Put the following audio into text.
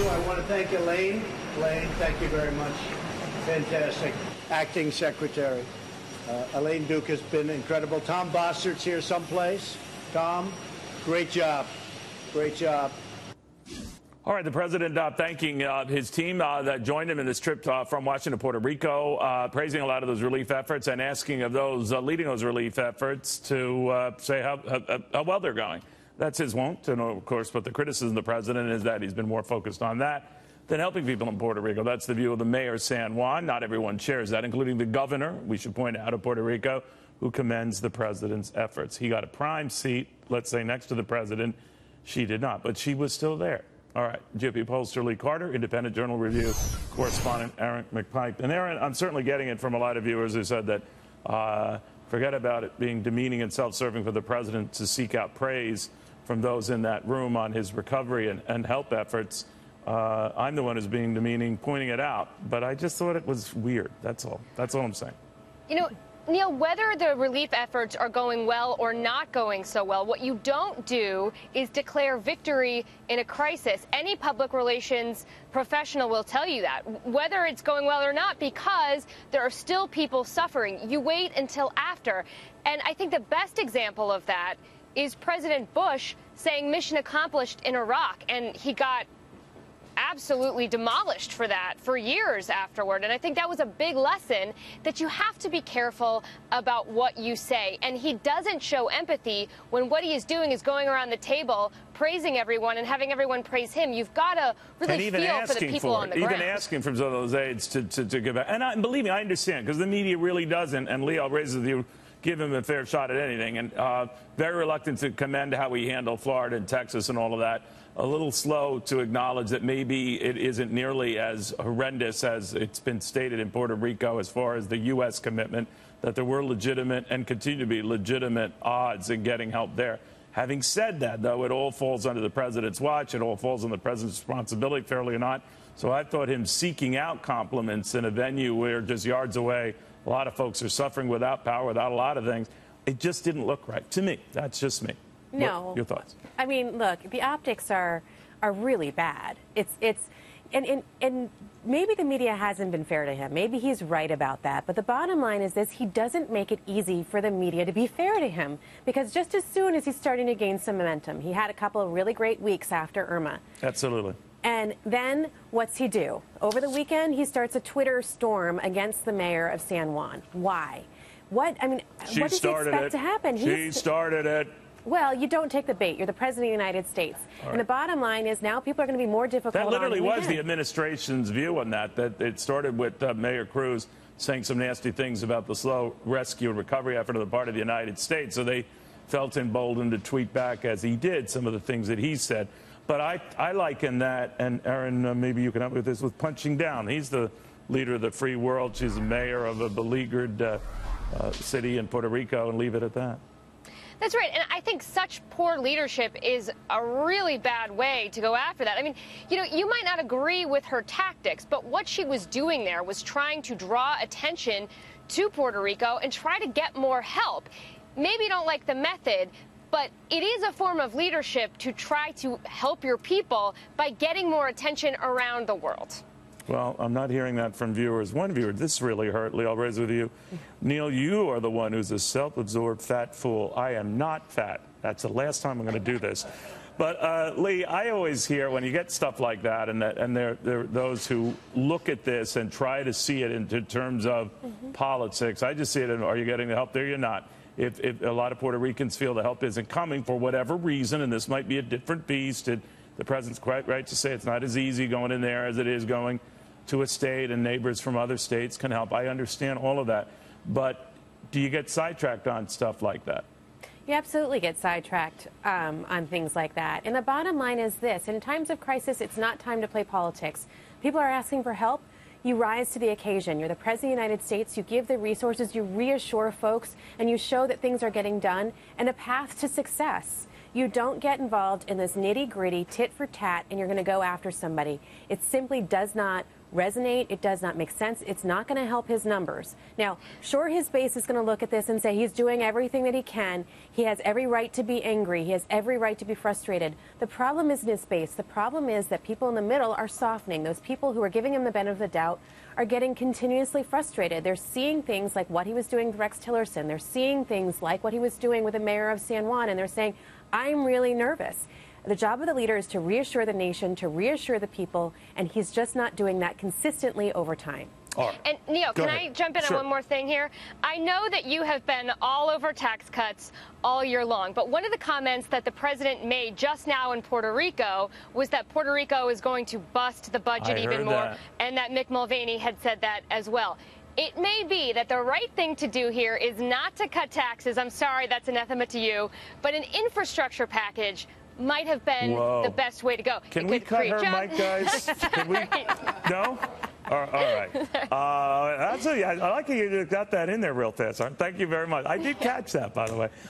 you. I want to thank Elaine. Elaine, thank you very much. Fantastic. Acting Secretary. Elaine Duke has been incredible. Tom Bossert's here someplace. Tom, great job. Great job. All right, the president thanking his team that joined him in this trip from Washington to Puerto Rico, praising a lot of those relief efforts and asking of those leading those relief efforts to say how well they're going. That's his wont, and of course, but the criticism of the president is that he's been more focused on that than helping people in Puerto Rico. That's the view of the mayor of San Juan. Not everyone shares that, including the governor, we should point out, of Puerto Rico, who commends the president's efforts. He got a prime seat, let's say, next to the president. She did not, but she was still there. All right, GOP pollster Lee Carter, Independent Journal Review correspondent Erin McPike. And Erin, I'm certainly getting it from a lot of viewers who said that forget about it being demeaning and self-serving for the president to seek out praise from those in that room on his recovery and help efforts. I'm the one who's being demeaning, pointing it out. But I just thought it was weird. That's all. That's all I'm saying. You know, Neil, whether the relief efforts are going well or not going so well, what you don't do is declare victory in a crisis. Any public relations professional will tell you that, whether it's going well or not, because there are still people suffering. You wait until after. And I think the best example of that is President Bush saying mission accomplished in Iraq, and he got absolutely demolished for that for years afterward. And I think that was a big lesson that you have to be careful about what you say. And he doesn't show empathy when what he is doing is going around the table praising everyone and having everyone praise him. You've got to really feel for the people on the ground. Even asking for some of those aides to give back. And believe me, I understand, because the media really doesn't, and Leo raises with you, give him a fair shot at anything. And very reluctant to commend how he handled Florida and Texas and all of that. A little slow to acknowledge that maybe it isn't nearly as horrendous as it's been stated in Puerto Rico as far as the U.S. commitment, that there were legitimate and continue to be legitimate odds in getting help there. Having said that, though, it all falls under the president's watch. It all falls on the president's responsibility, fairly or not. So I thought him seeking out compliments in a venue where just yards away, a lot of folks are suffering without power, without a lot of things. It just didn't look right to me. That's just me. No. What, your thoughts? I mean, look, the optics are really bad. And maybe the media hasn't been fair to him. Maybe he's right about that. But the bottom line is this: he doesn't make it easy for the media to be fair to him, because just as soon as he's starting to gain some momentum, he had a couple of really great weeks after Irma. Absolutely. And then what's he do? Over the weekend, he starts a Twitter storm against the mayor of San Juan. Why? What? I mean, what does he expect to happen? She started it. Well, you don't take the bait. You're the president of the United States. Right. And the bottom line is now people are going to be more difficult. That literally was the administration's view on that it started with Mayor Cruz saying some nasty things about the slow rescue and recovery effort on the part of the United States. So they felt emboldened to tweet back, as he did, some of the things that he said. But I liken that, and Erin, maybe you can help me with this, with punching down. He's the leader of the free world. She's the mayor of a beleaguered city in Puerto Rico, and leave it at that. That's right. And I think such poor leadership is a really bad way to go after that. I mean, you know, you might not agree with her tactics, but what she was doing there was trying to draw attention to Puerto Rico and try to get more help. Maybe you don't like the method, but it is a form of leadership to try to help your people by getting more attention around the world. Well, I'm not hearing that from viewers. One viewer, this really hurt. Lee, I'll raise it with you. Neil, you are the one who's a self-absorbed fat fool. I am not fat. That's the last time I'm going to do this. But, Lee, I always hear when you get stuff like that, and there are those who look at this and try to see it in terms of politics. I just see it in, are you getting the help there? You're not. If a lot of Puerto Ricans feel the help isn't coming for whatever reason, and this might be a different beast, the president's quite right to say it's not as easy going in there as it is going to a state, and neighbors from other states can help. I understand all of that. But do you get sidetracked on stuff like that? You absolutely get sidetracked on things like that. And the bottom line is this: in times of crisis, it's not time to play politics. People are asking for help. You rise to the occasion. You're the president of the United States. You give the resources. You reassure folks, and you show that things are getting done and a path to success. You don't get involved in this nitty-gritty tit-for-tat, and you're going to go after somebody. It simply does not resonate. It does not make sense. It's not going to help his numbers. Now, sure, his base is going to look at this and say he's doing everything that he can. He has every right to be angry. He has every right to be frustrated. The problem isn't his base. The problem is that people in the middle are softening. Those people who are giving him the benefit of the doubt are getting continuously frustrated. They're seeing things like what he was doing with Rex Tillerson. They're seeing things like what he was doing with the mayor of San Juan, and they're saying, I'm really nervous. The job of the leader is to reassure the nation, to reassure the people, and he's just not doing that consistently over time. Right. And, Neil, can I jump in on one more thing here? I know that you have been all over tax cuts all year long, but one of the comments that the president made just now in Puerto Rico was that Puerto Rico is going to bust the budget even more, and that Mick Mulvaney had said that as well. It may be that the right thing to do here is not to cut taxes. I'm sorry, that's anathema to you, but an infrastructure package might have been the best way to go. Can we cut her mic, guys? Can we? No? All right. I like how you got that in there real fast. Thank you very much. I did catch that, by the way.